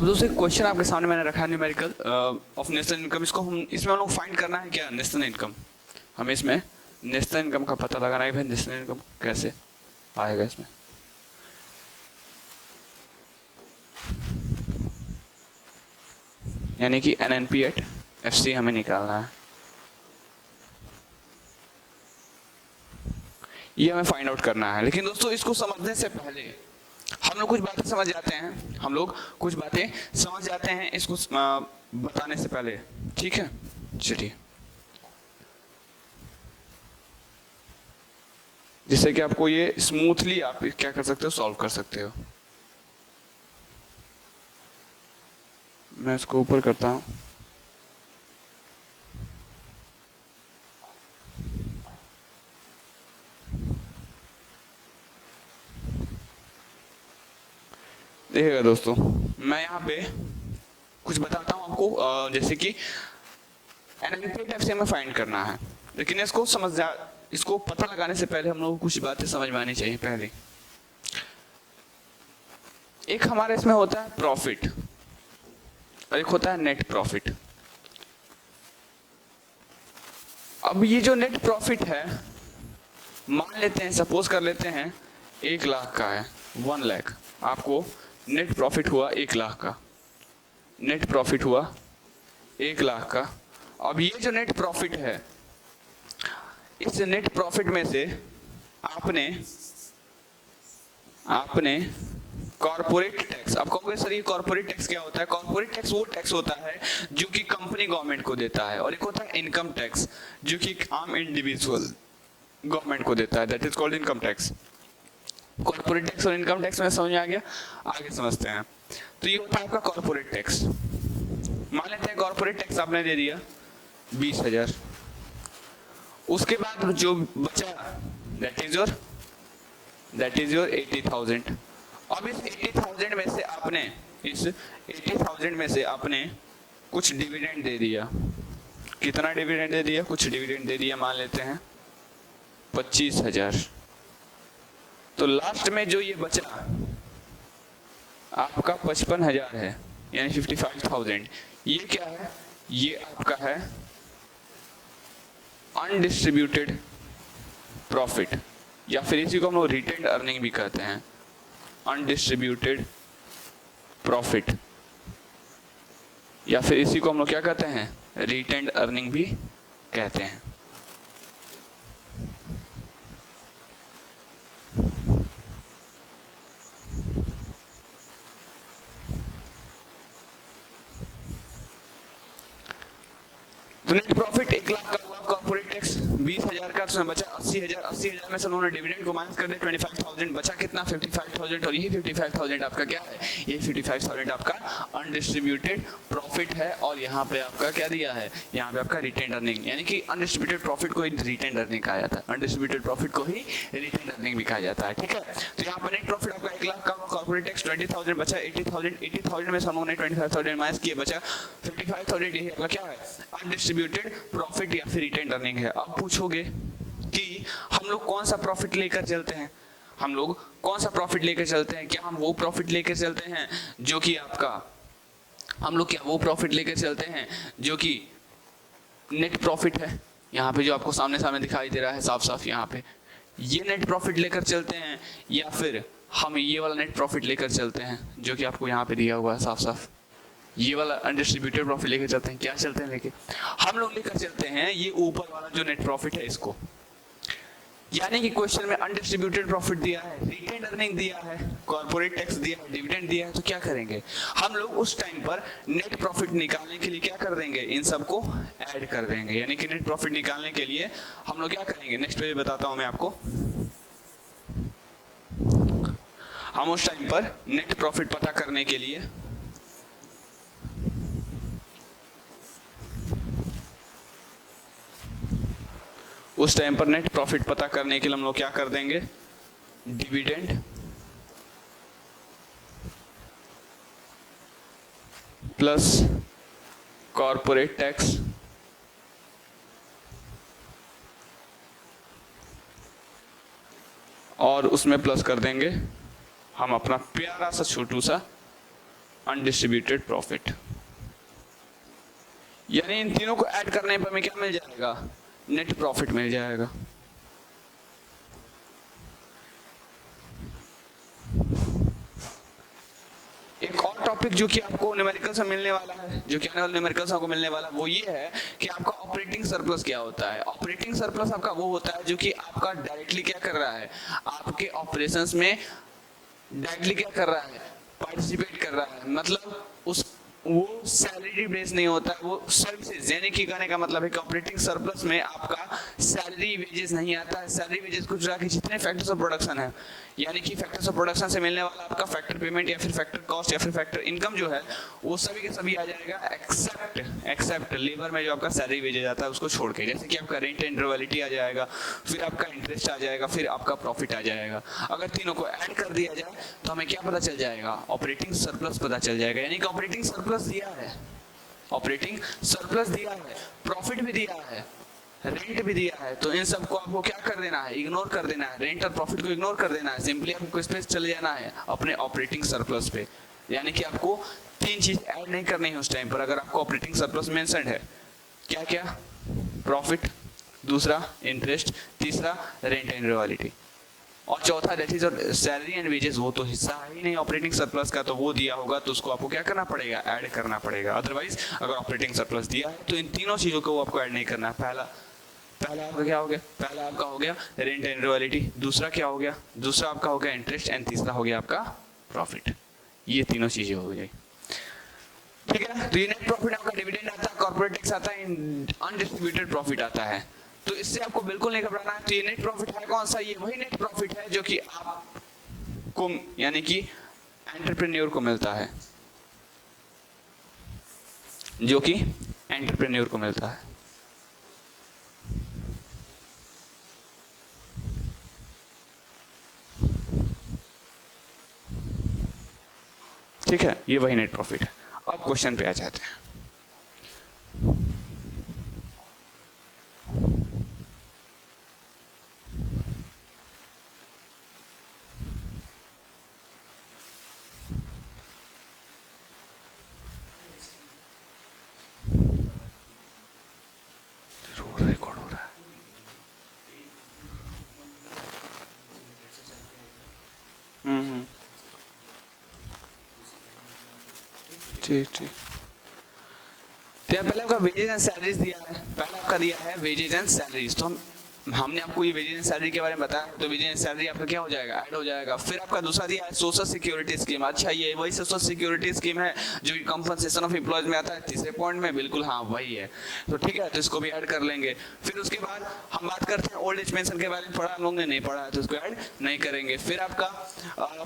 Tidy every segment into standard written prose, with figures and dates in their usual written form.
अब दोस्तों एक क्वेश्चन आपके सामने मैंने रखा है न्यूमेरिकल ऑफ नेशनल इनकम। इसको हम इसमें हम लोग फाइंड करना है क्या नेशनल इनकम। हमें इसमें नेशनल इनकम का पता लगाना है भाई नेशनल इनकम कैसे आएगा इसमें। यानी कि NNP एट FC हमें निकालना है, ये हमें फाइंड आउट करना है। लेकिन दोस्तों इसको समझने से पहले हम लोग कुछ बातें समझ जाते हैं, इसको बताने से पहले, ठीक है। चलिए, जिससे कि आपको ये स्मूथली आप क्या कर सकते हो, सॉल्व कर सकते हो। मैं इसको ऊपर करता हूं। देखिएगा दोस्तों, मैं यहाँ पे कुछ बताता हूँ आपको, जैसे कि NNP में फाइंड करना है। लेकिन इसको पता लगाने से पहले हम लोग को कुछ बातें समझ में आनी चाहिए। पहले एक हमारे इसमें होता है प्रॉफिट और एक होता है नेट प्रॉफिट। अब ये जो नेट प्रॉफिट है, मान लेते हैं, सपोज कर लेते हैं 1 लाख का है, 1 लाख। आपको नेट प्रॉफिट हुआ 1 लाख का, नेट प्रॉफिट हुआ 1 लाख का। अब ये जो नेट प्रॉफिट है, इस नेट प्रॉफिट में से आपने कॉर्पोरेट टैक्स, आप कहोगे सर ये कॉर्पोरेट टैक्स क्या होता है? कॉर्पोरेट टैक्स वो टैक्स होता है जो कि कंपनी गवर्नमेंट को देता है, और एक होता है इनकम टैक्स जो कि आम इंडिविजुअल गवर्नमेंट को देता है, that is called income tax. Corporate tax और इनकम टैक्स में समझ आ गया, आगे समझते हैं। तो ये होता है आपका कॉर्पोरेट टैक्स। मान लेते हैं कॉर्पोरेट टैक्स आपने दे दिया 20,000, उसके बाद जो बचा दैट इज योर 80,000। अब इस 80,000 में से आपने कुछ डिविडेंड दे दिया। कितना डिविडेंड दे दिया? कुछ डिविडेंड दे दिया, मान लेते हैं 25,000। तो लास्ट में जो ये बचा आपका 55,000 है, यानी 55,000। ये क्या है? ये आपका है अनडिस्ट्रीब्यूटेड प्रॉफिट, या फिर इसी को हम लोग रिटेन्ड अर्निंग भी कहते हैं, अनडिस्ट्रीब्यूटेड प्रॉफिट, या फिर इसी को हम लोग क्या कहते हैं? रिटेन्ड अर्निंग भी कहते हैं। तो नेट प्रॉफिट 1 लाख का हुआ, कॉर्पोरेट टैक्स 20,000 का, उसमें बचा 80,000। 80,000 में से उन्होंने डिविडेंड को माइनस कर दिया 25,000, बचा कितना? 55,000। और यही 55,000 आपका क्या है? ये 55,000 आपका अनडिस्ट्रीब्यूटेड प्रॉफिट है। और यहाँ पे आपका क्या दिया है? यहाँ पे आपका रिटेन्ड अर्निंग, यानी कि अनडिस्ट्रीब्यूटेड प्रॉफिट को ही रिटेन्ड अर्निंग कहा जाता है, अनडिस्ट्रीब्यूटेड प्रॉफिट को ही रिटेन्ड अर्निंग भी कहा जाता है, ठीक है। तो यहाँ पर नेट प्रॉफिट आपका 1 लाख का, कॉर्पोरेट टैक्स 20,000, बचा 80,000। 80,000 में से हम लोगों ने 25,000 माइनस किए, बचा 55,000। यही आपका क्या है? अनडिस्ट्रीब्यूटेड प्रॉफिट या फिर रिटेन्ड अर्निंग है। अब पूछोगे कि हम लोग कौन सा प्रॉफिट लेकर चलते हैं? हम लोग कौन सा प्रॉफिट लेकर चलते हैं? क्या हम वो प्रॉफिट लेकर चलते हैं जो कि आपका, हम लोग क्या वो प्रॉफिट लेकर चलते हैं जो कि नेट प्रॉफिट है? यहाँ पे जो आपको सामने दिखाई दे रहा है साफ साफ, यहाँ पे ये नेट प्रॉफिट लेकर चलते हैं, या फिर हम ये वाला नेट प्रॉफिट लेकर चलते हैं जो कि आपको यहाँ पे दिया हुआ है साफ साफ, ये वाला अनडिस्ट्रीब्यूटेड प्रॉफिट लेकर चलते हैं? क्या चलते हैं लेके? हम लोग लेकर चलते हैं ये ऊपर वाला जो नेट प्रॉफिट है इसको। यानी कि क्वेश्चन में अनडिस्ट्रीब्यूटेड प्रॉफिट दिया है, रिटेन्ड अर्निंग दिया है, कॉर्पोरेट टैक्स दिया है, डिविडेंड दिया है, तो क्या करेंगे हम लोग? उस टाइम पर नेट प्रॉफिट निकालने के लिए क्या कर देंगे? इन सबको ऐड कर देंगे। यानी कि नेट प्रॉफिट निकालने के लिए हम लोग क्या करेंगे? नेक्स्ट पेज बताता हूं मैं आपको। हम उस टाइम पर नेट प्रॉफिट पता करने के लिए नेट प्रॉफिट पता करने के लिए हम लोग क्या कर देंगे? डिविडेंड प्लस कॉर्पोरेट टैक्स और उसमें प्लस कर देंगे हम अपना प्यारा सा छोटू सा अनडिस्ट्रीब्यूटेड प्रॉफिट। यानी इन तीनों को ऐड करने पर हमें क्या मिल जाएगा, नेट प्रॉफिट मिल जाएगा। एक और टॉपिक जो कि आपको न्यूमेरिकल से मिलने वाला है, जो कि आने वाले न्यूमेरिकल से आपको मिलने वाला है, वो ये है कि आपका ऑपरेटिंग सरप्लस क्या होता है। ऑपरेटिंग सरप्लस आपका वो होता है जो कि आपका डायरेक्टली क्या कर रहा है, आपके ऑपरेशंस में डायरेक्टली क्या कर रहा है, पार्टिसिपेट कर रहा है। मतलब उस वो सैलरी बेस नहीं होता है, वो सर्विसेज, यानी कि कहने का मतलब है कि ऑपरेटिंग सरप्लस में आपका सैलरी वेजेस नहीं आता है। सैलरी वेजेस कुछ रहा कि जितने फैक्टर्स ऑफ प्रोडक्शन है, यानी कि फैक्टर्स ऑफ प्रोडक्शन से मिलने वाला आपका फैक्टर पेमेंट या फिर फैक्टर कॉस्ट या फिर फैक्टर इनकम जो है, वो सभी के सभी आ जाएगा एक्सेप्ट लेबर में जो आपका सैलरी वेजेस आता है उसको छोड़ के। जैसे कि आपका रेंट एंड रॉयल्टी आ जाएगा, फिर आपका इंटरेस्ट आ जाएगा, फिर आपका प्रॉफिट आ जाएगा। अगर तीनों को ऐड कर दिया जाए तो हमें क्या पता चल जाएगा, ऑपरेटिंग सरप्लस पता चल जाएगा। यानी कि ऑपरेटिंग सरप्लस दिया है, ऑपरेटिंग सरप्लस दिया है, प्रॉफिट भी दिया है, रेंट भी दिया है, तो इन सबको आपको क्या कर देना है, इग्नोर कर देना है। रेंट और प्रॉफिट को इग्नोर कर देना है, सिंपली आपको इस पे चले जाना है अपने ऑपरेटिंग सरप्लस पे। यानी कि आपको तीन चीज ऐड नहीं करनी है उस टाइम पर। अगर आपको ऑपरेटिंग सरप्लस मेंशन्ड है, क्या क्या, प्रॉफिट, दूसरा इंटरेस्ट, तीसरा रेंट एंड रॉयल्टी, और चौथा that is salary and wages, वो तो हिस्सा है ही नहीं ऑपरेटिंग सरप्लस का, तो वो दिया होगा तो उसको आपको क्या करना पड़ेगा, ऐड करना पड़ेगा। अदरवाइज अगर ऑपरेटिंग सरप्लस दिया है तो इन तीनों चीजों को आपको ऐड नहीं करना है। पहला आपका क्या हो गया, पहला आपका हो गया रेंट एंड रॉयल्टी, दूसरा क्या हो गया, दूसरा आपका हो गया इंटरेस्ट, एंड तीसरा हो गया आपका प्रॉफिट। ये तीनों चीजें हो गई, ठीक है। तो ये नेट प्रॉफिट आपका डिविडेंड आता है, कॉर्पोरेट टैक्स आता है, अनडिस्ट्रीब्यूटेड प्रॉफिट आता है। तो इससे आपको बिल्कुल नहीं घबराना है। तो ये नेट प्रॉफिट है कौन सा, ये वही नेट प्रॉफिट है जो कि आपको यानी कि एंटरप्रेन्योर को मिलता है, जो कि एंटरप्रेन्योर को मिलता है। ठीक है, ये वही नेट प्रॉफिट है। अब क्वेश्चन पे आ जाते हैं। रिकॉर्ड हो रहा है। ठीक ठीक। तो पहले आपका वेजेस एंड सैलरीज दिया है, पहले आपका दिया है वेजेस एंड सैलरीज। तो हमने आपको ये वेजेस एंड सैलरी के बारे में बताया, तो वेजेस एंड सैलरी आपका क्या हो जाएगा, ऐड हो जाएगा। फिर आपका दूसरा दिया है सोशल सिक्योरिटी स्कीम। अच्छा, ये वही सोशल सिक्योरिटी स्कीम है जो कि कंपनसेशन ऑफ एम्प्लॉयज में आता है तीसरे पॉइंट में, बिल्कुल हाँ वही है। तो ठीक है, तो इसको भी ऐड कर लेंगे। फिर उसके बाद हम बात करते हैं ओल्ड एज पेंशन के बारे में, पढ़ा हम लोग ने, नहीं पढ़ा है तो इसको ऐड नहीं करेंगे। फिर आपका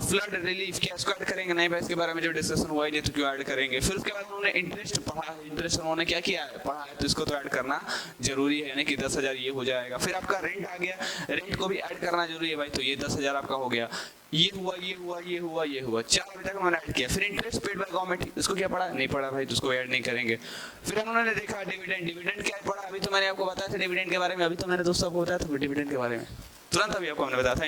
फ्लड रिलीफ, क्या इसको ऐड करेंगे, नहीं भाई इसके बारे में जो डिस्कशन हुआ है तो क्यों ऐड करेंगे। फिर उसके बाद उन्होंने इंटरेस्ट पढ़ा है, इंटरेस्ट उन्होंने क्या किया है, पढ़ा है, तो इसको तो ऐड करना जरूरी है, यानी कि 10,000 ये हो जाएगा। फिर आपका रेंट आ गया, रेंट को भी ऐड करना जरूरी है भाई, तो ये 10,000 आपका हो गया। ये हुआ, ये हुआ, ये हुआ, ये हुआ, 4 बजे तक उन्होंने ऐड किया। फिर इंटरेस्ट पेड बाय गवर्नमेंट, इसको क्या पढ़ा, नहीं पढ़ा भाई, तो उसको ऐड नहीं करेंगे। फिर उन्होंने देखा डिविडेंड, डिविडेंड क्या पढ़ा, अभी तो मैंने आपको बताया था डिविडेंड के बारे में, अभी तो मैंने दोस्तों को बताया था डिविडेंड के बारे में, तुरंत अभी आपको हमने बताया था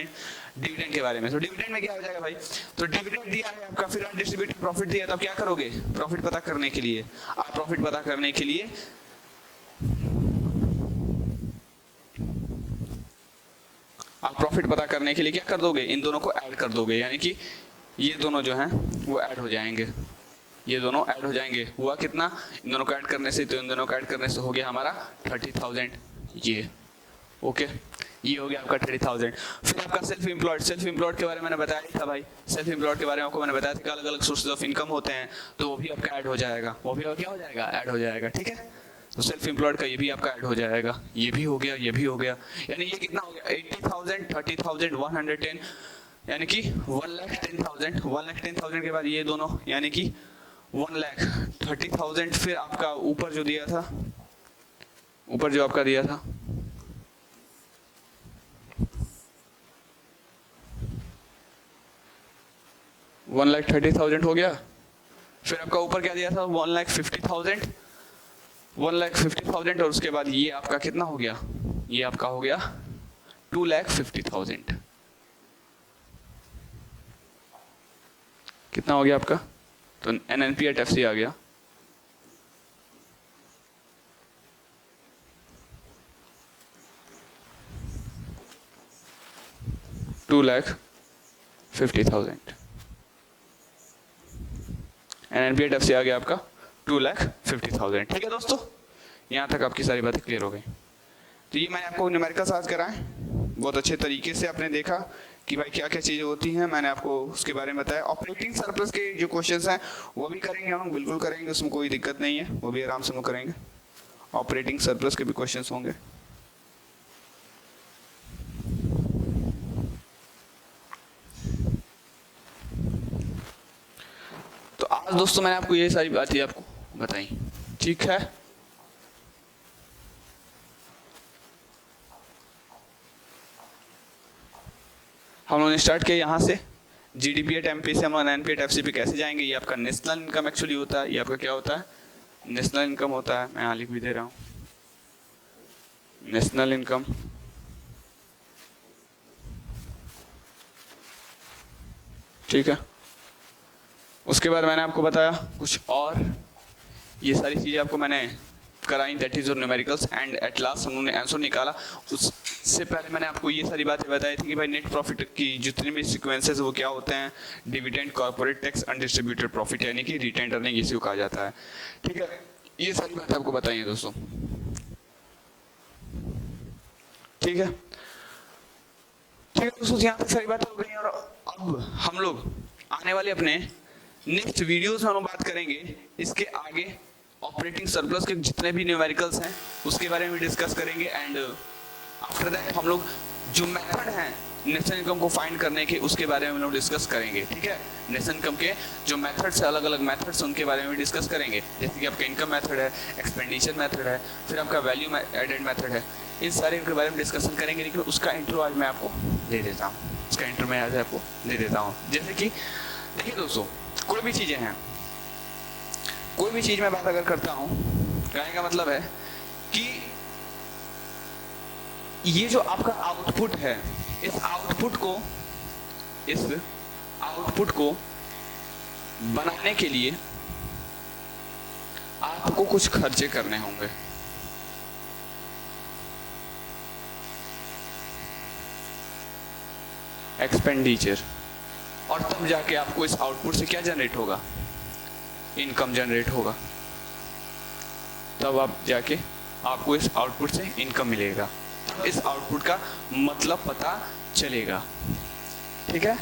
डिविडेंड के बारे में। तो डिविडेंड में क्या हो जाएगा भाई, तो डिविडेंड दिया है आपका, फिर अनडिस्ट्रीब्यूटेड प्रॉफिट दिया, तो आप क्या करोगे, प्रॉफिट पता करने के लिए, आप प्रॉफिट पता करने के लिए क्या कर दोगे, इन दोनों को ऐड कर दोगे, यानी कि ये दोनों जो हैं वो ऐड हो जाएंगे, ये दोनों ऐड हो जाएंगे। हुआ कितना, इन दोनों को ऐड करने से, तो इन दोनों को ऐड करने से हो गया हमारा 30,000, ये ओके, ये हो गया आपका 30,000। फिर आपका सेल्फ एम्प्लॉयड, सेल्फ एम्प्लॉयड के बारे में मैंने बताया था भाई, सेल्फ एम्प्लॉयड के बारे में आपको मैंने बताया था कि अलग अलग सोर्सेज ऑफ इनकम होते हैं, तो वो भी आपका ऐड हो जाएगा, वो भी क्या हो जाएगा, ऐड हो जाएगा, ठीक है। तो सेल्फ एम्प्लॉयड का ये भी आपका ऐड हो जाएगा, ये भी हो गया, ये भी हो गया, यानी ये कितना हो गया, 80,000, 30,000, 110, यानी कि 1,10,000, 1,10,000 के बाद ये दोनों, यानी कि 1,30,000। फिर आपका ऊपर जो दिया था, ऊपर जो आपका दिया था 1,30,000 हो गया। फिर आपका ऊपर क्या दिया था, 1,50,000, 1,50,000, और उसके बाद ये आपका कितना हो गया, ये आपका हो गया 2,50,000। कितना हो गया आपका, तो NNP एट FC आ गया 2,50,000। NNP एट FC आ गया आपका 2,50,000। ठीक है दोस्तों, यहाँ तक आपकी सारी बातें क्लियर हो गई। तो ये मैंने आपको न्यूमेरिकल्स आज कराए, बहुत अच्छे तरीके से आपने देखा कि भाई क्या क्या चीज़ें होती हैं, मैंने आपको उसके बारे में बताया। ऑपरेटिंग सरप्लस के जो क्वेश्चंस हैं वो भी करेंगे हम, बिल्कुल करेंगे, उसमें कोई दिक्कत नहीं है, वो भी आराम से हम करेंगे। ऑपरेटिंग सरप्लस के भी क्वेश्चंस होंगे। तो आज दोस्तों मैंने आपको ये सारी बातें आपको बताई, ठीक है। हम लोगों ने स्टार्ट किया यहाँ से GDP एट MP से हम लोग NNP एट FC पे कैसे जाएंगे। ये आपका नेशनल इनकम एक्चुअली होता है, ये आपका क्या होता है, नेशनल इनकम होता है। मैं यहाँ लिख भी दे रहा हूँ, नेशनल इनकम। ठीक है, उसके बाद मैंने आपको बताया कुछ और, ये सारी चीज़ें आपको मैंने कराई, that is your numericals, and at last हम लोगों ने आंसर निकाला। उससे पहले मैंने आपको ये सारी बातें बताई थी कि भाई नेट प्रॉफिट की जितने भी सीक्वेंसेस वो क्या होते हैं, dividend, corporate tax, undistributed profit, यानी कि रिटेन अर्निंग इसी को कहा जाता है। ठीक है, ये सारी बातें आपको बताई है दोस्तों। ठीक है, ठीक है दोस्तों, यहाँ तक सारी बातें हो गई। और अब हम लोग आने वाले अपने नेक्स्ट वीडियोस में हम बात करेंगे इसके आगे ऑपरेटिंग सरप्लस के जितने भी न्यूमेरिकल्स हैं उसके बारे में डिस्कस करेंगे। एंड आफ्टर दैट हम लोग जो मेथड हैं नेशनल इनकम को फाइंड करने के उसके बारे में हम लोग डिस्कस करेंगे। ठीक है, नेशनल इनकम के जो मेथड्स है, अलग अलग मेथड्स उनके बारे में डिस्कस करेंगे, जैसे कि आपका इनकम मेथड है, एक्सपेंडिचर मेथड है, फिर आपका वैल्यू एडेड मेथड है, इन सारे के बारे में डिस्कशन करेंगे। लेकिन उसका इंट्रो आज मैं आपको दे देता हूँ, उसका इंट्रो मैं आज आपको दे देता हूँ। जैसे कि देखिए दोस्तों, कोई भी चीज़ें हैं, कोई भी चीज़ में बात अगर करता हूँ, कहने का मतलब है कि ये जो आपका आउटपुट है, इस आउटपुट को बनाने के लिए आपको कुछ खर्चे करने होंगे। एक्सपेंडिचर, और तब जाके आपको इस आउटपुट से क्या जनरेट होगा, इनकम जनरेट होगा। तब आप जाके आपको इस आउटपुट से इनकम मिलेगा, इस आउटपुट का मतलब पता चलेगा। ठीक है,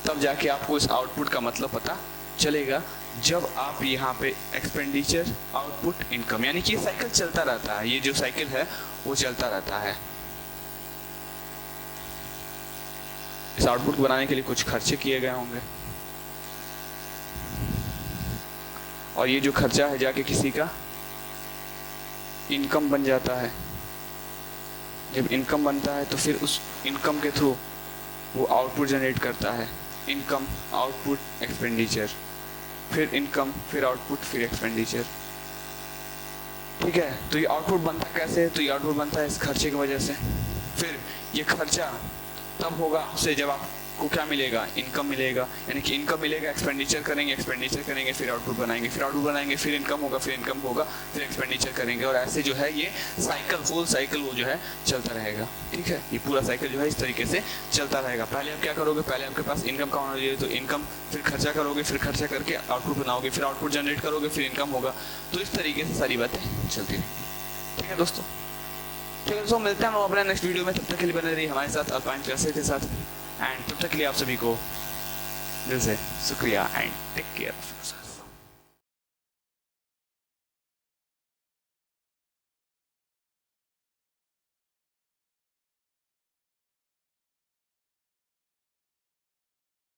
तब जाके आपको इस आउटपुट का मतलब पता चलेगा जब आप यहाँ पे एक्सपेंडिचर, आउटपुट, इनकम, यानी कि ये साइकिल चलता रहता है। ये जो साइकिल है वो चलता रहता है। इस आउटपुट को बनाने के लिए कुछ खर्चे किए गए होंगे, और ये जो खर्चा है जाके किसी का इनकम बन जाता है। जब इनकम बनता है तो फिर उस इनकम के थ्रू वो आउटपुट जनरेट करता है। इनकम, आउटपुट, एक्सपेंडिचर, फिर इनकम, फिर आउटपुट, फिर एक्सपेंडिचर। ठीक है, तो ये आउटपुट बनता कैसे, तो ये आउटपुट बनता है इस खर्चे की वजह से। फिर ये खर्चा तब होगा उससे जब आपको क्या मिलेगा, इनकम मिलेगा, यानी कि इनकम मिलेगा, एक्सपेंडिचर करेंगे, फिर आउटपुट बनाएंगे, फिर इनकम होगा, फिर एक्सपेंडिचर करेंगे, और ऐसे जो है ये साइकिल, होल साइकिल वो जो है चलता रहेगा। ठीक है, ये पूरा साइकिल जो है इस तरीके से चलता रहेगा। पहले आप क्या करोगे, पहले आपके पास इनकम का होना चाहिए, तो इनकम, फिर खर्चा करोगे, फिर खर्चा करके आउटपुट बनाओगे, फिर आउटपुट जनरेट करोगे, फिर इनकम होगा। तो इस तरीके से सारी बातें चलती रहेंगी। ठीक है दोस्तों, ठीक है दोस्तों, मिलते हैं हम अपने नेक्स्ट वीडियो में। तब तक के लिए बने रहिए हमारे साथ अल्पाइन क्लासेस के साथ, एंड तब तक के लिए आप सभी को दिल से शुक्रिया, and take care of yourself.